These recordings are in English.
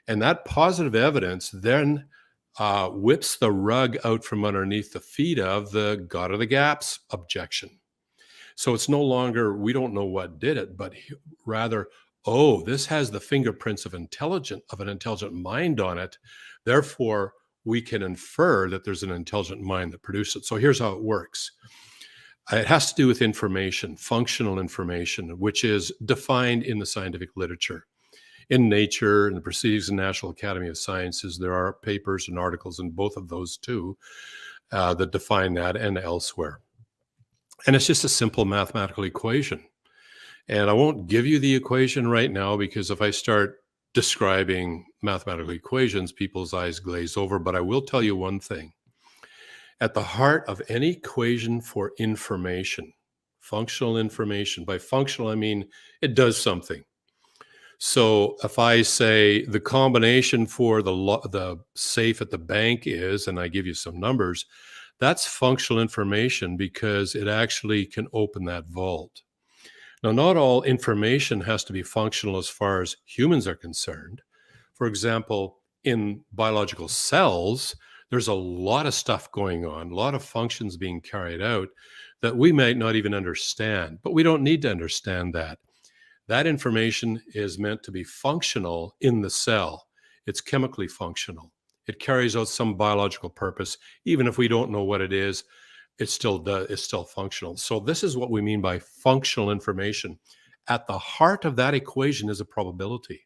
And that positive evidence then whips the rug out from underneath the feet of the God of the gaps objection. So it's no longer, we don't know what did it, but rather, oh, this has the fingerprints of an intelligent mind on it. Therefore, we can infer that there's an intelligent mind that produced it. So here's how it works. It has to do with information, functional information, which is defined in the scientific literature. In Nature and the Proceedings of the National Academy of Sciences, there are papers and articles in both of those too that define that, and elsewhere. And it's just a simple mathematical equation. And I won't give you the equation right now, because if I start describing mathematical equations, people's eyes glaze over. But I will tell you one thing. At the heart of any equation for information, functional information, by functional, I mean it does something. So if I say the combination for the safe at the bank is, and I give you some numbers, that's functional information because it actually can open that vault. Now, not all information has to be functional as far as humans are concerned. For example, in biological cells, there's a lot of stuff going on, a lot of functions being carried out that we might not even understand, but we don't need to understand that. That information is meant to be functional in the cell. It's chemically functional. It carries out some biological purpose. Even if we don't know what it is, it still does, it's still functional. So this is what we mean by functional information. At the heart of that equation is a probability.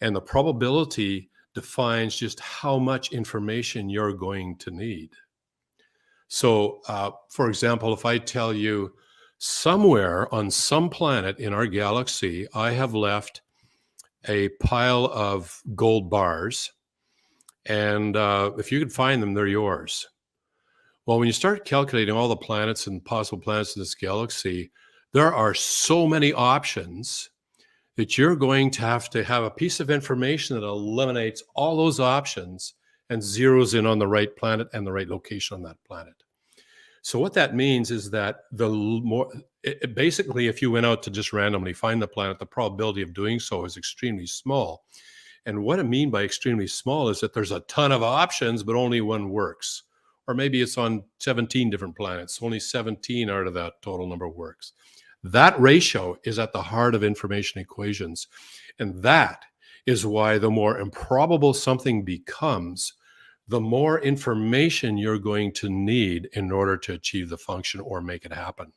And the probability defines just how much information you're going to need. So, for example, if I tell you somewhere on some planet in our galaxy, I have left a pile of gold bars, and if you could find them, they're yours. Well, when you start calculating all the planets and possible planets in this galaxy, there are so many options that you're going to have a piece of information that eliminates all those options and zeroes in on the right planet and the right location on that planet. So what that means is that basically, if you went out to just randomly find the planet, the probability of doing so is extremely small. And what I mean by extremely small is that there's a ton of options, but only one works. Or maybe it's on 17 different planets. Only 17 out of that total number works. That ratio is at the heart of information equations. And that is why the more improbable something becomes, the more information you're going to need in order to achieve the function or make it happen.